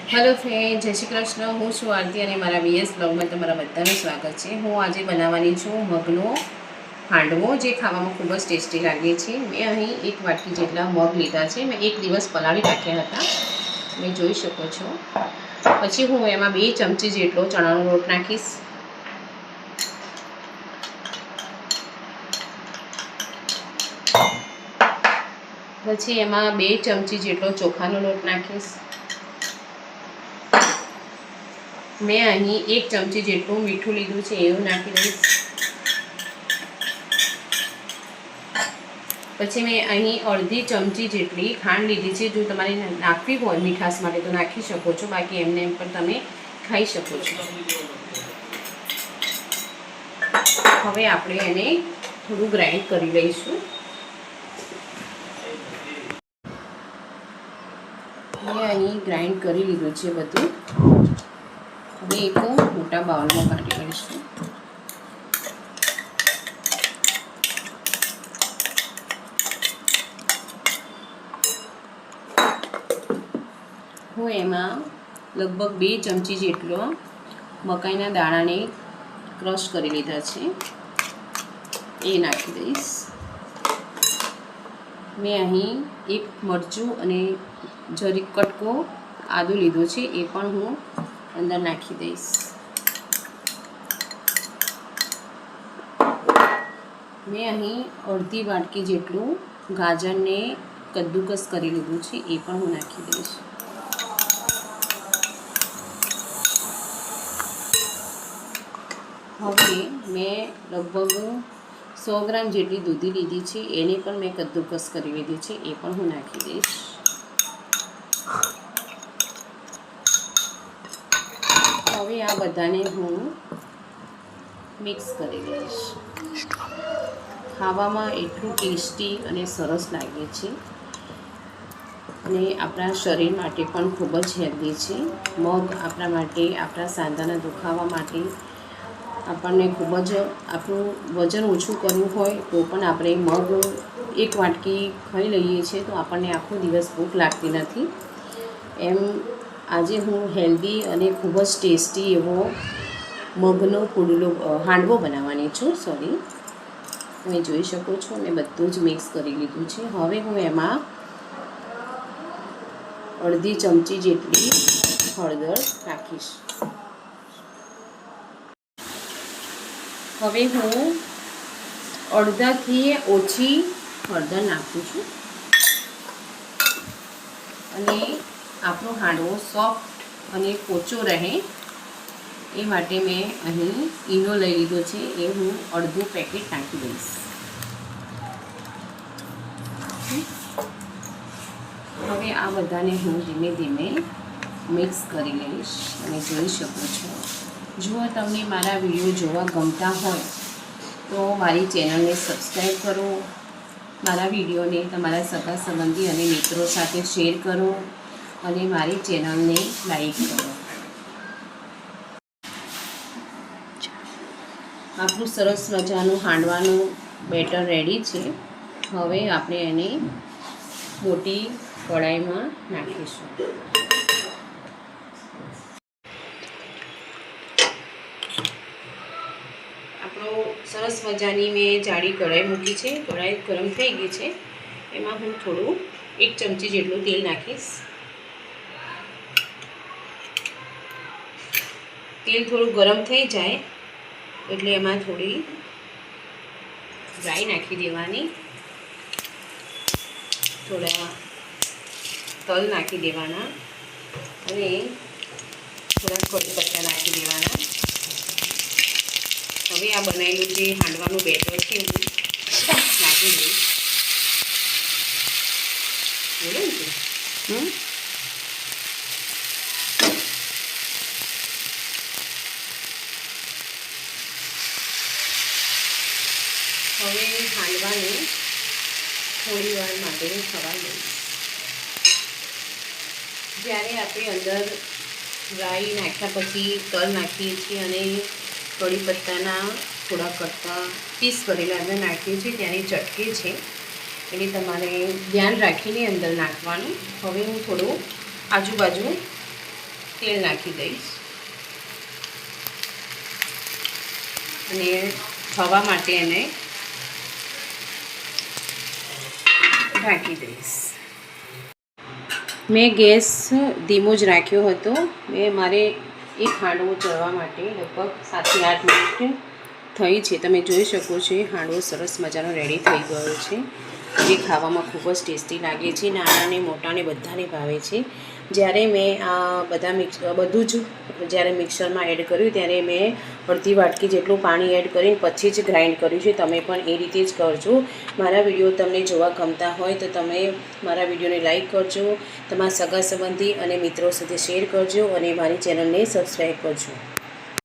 Hello friend, जय श्री कृष्ण। हूँ छू आरती और मारा वीएस ब्लॉग में तमारा बधाનું स्वागत है। हूँ आज बनावानी छूँ मगनो हांडवो, जे खावामां खूब ज टेस्टी लागे छे। मैं अहीं एक वाटकी जेटला मग लीधा छे। मैं एक दिवस पलाળી राख्या हता, मैं जोई शको छो। पछी हूँ एमां 2 चमची जेटलो चणानो लोट नाखीश। पछी एमां 2 चमची जेटलो चोखानो लोट नाखीश। मैं अहीं 1 चमची जेटલું मीठું લીધું છે એવું નાખી દઈશ। પછી मैं अहीं अर्धी चमची जेटली खांड लीधी છે। जो તમારે નાખવી હોય મીઠાશ માટે તો નાખી શકો છો, બાકી એમને એમ પણ તમે ખાઈ શકો છો। હવે આપણે એને થોડું ગ્રાઇન્ડ કરી લઈશું। મેં અહીં ગ્રાઇન્ડ કરી લીધું છે બધું। હવે એક મોટા બાઉલમાં કાઢી લઈશું। હું એમાં લગભગ 2 ચમચી જેટલો મકાઈના દાણાને ક્રશ કરી લીધા છે, એ નાખી દઈશ। મેં અહીં એક મરચું અને જરીક કટકો આદુ લીધો છે, એ પણ હું અંદર નાખી દઈશ। મેં અહીં અડધી વાટકી જેટલું ગાજરને કદ્દુકસ કરી લીધું છે, એ પણ હું નાખી દઈશ। હવે મેં લગભગ 100 ગ્રામ જેટલી દૂધી લીધી છે, એને પણ મેં કદ્દુકસ કરી લીધી છે, એ પણ હું નાખી દઈશ। હવે આ બધાને હું મિક્સ કરી દઈશ। ખાવામાં એટલું ટેસ્ટી અને સરસ લાગે છે અને આપણા શરીર માટે પણ ખૂબ જ હેલ્ધી છે। મગ આપણા માટે, આપણા સાંધાના દુખાવા માટે, આપણને ખૂબ જ આપણું વજન ઓછું કરવું હોય તો પણ આપણે મગ એક વાટકી ખાઈ લઈએ છીએ તો આપણને આખો દિવસ ભૂખ લાગતી નથી। એમ આજે હું હેલ્ધી અને ખૂબ જ ટેસ્ટી એવો મગનો પુડલો હાંડવો બનાવવાની છું। તમે જોઈ શકો છો મેં બધું જ મિક્સ કરી લીધું છે। હવે હું એમાં અડધી ચમચી જેટલી હળદર નાખીશ। હવે હું અડધાથી ઓછી હળદર નાખું છું અને આપણો હાંડવો સોફ્ટ અને પોચો રહે એ માટે મેં અહીં ઈનો લઈ લીધો છે, એ હું અડધું પેકેટ નાખી દઈશ। હવે આ બધાને હું ધીમે ધીમે મિક્સ કરી લઈશ। અને જોઈ શકો છો, જો તમને મારા વિડીયો જોવા ગમતા હોય તો મારી ચેનલને સબસ્ક્રાઈબ કરો, મારા વિડીયોને તમારા સગા સંબંધી અને મિત્રો સાથે શેર કરો અને મારી ચેનલને લાઈક કરો। આપણું સરસ મજાનું હાંડવાનું બેટર રેડી છે। હવે આપણે એને મોટી કઢાઈમાં નાખીશું। આપણો સરસ મજાની મેં જાડી કઢાઈ મૂકી છે। કઢાઈ ગરમ થઈ ગઈ છે, એમાં હું થોડું 1 ચમચી જેટલું તેલ નાખીશ। તેલ થોડું ગરમ થઈ જાય એટલે એમાં થોડી રાઈ નાખી દેવાની, થોડા તલ નાખી દેવાના અને થોડા કડી પત્તા નાખી દેવાના। હવે આ બનાવેલું જે હાંડવાનું બેટર છે હું નાખી દઈશ। હવે હાંડવાને થોડી વાર માટે થવા દઈશ। જ્યારે આપણે અંદર રાઈ નાખ્યા પછી તલ નાખીએ છીએ અને કડી પત્તાના થોડા કટકા પીસ કરેલા અંદર નાખીએ છીએ ત્યારે ચટકે છે, એટલે તમારે ધ્યાન રાખીને અંદર નાખવાનું। હવે હું થોડું આજુબાજુ તેલ નાખી દઈશ અને થવા માટે એને ઢાંકી દઈશ. મેં ગેસ ધીમો જ રાખ્યો હતો. મારે એક હાંડવો ચડવા માટે લગભગ 7 થી 8 મિનિટ થઈ છે. તમે જોઈ શકો છો હાંડવો સરસ મજાનો રેડી થઈ ગયો છે, જે ખાવામાં ખૂબ જ ટેસ્ટી લાગે છે. નાનાને મોટાને બધાને ભાવે છે. જ્યારે મેં આ બધું જ જ્યારે મિક્સરમાં એડ કર્યું ત્યારે મેં અડધી વાટકી જેટલું પાણી એડ કરીને પછી જ ગ્રાઇન્ડ કર્યું છે. તમે પણ એ રીતે જ કરજો. મારા વિડીયો તમને જોવા ગમતા હોય તો તમે મારા વિડીયોને લાઈક કરજો, તમારા સગા સંબંધી અને મિત્રો સાથે શેર કરજો અને મારી ચેનલને સબસ્ક્રાઈબ કરજો.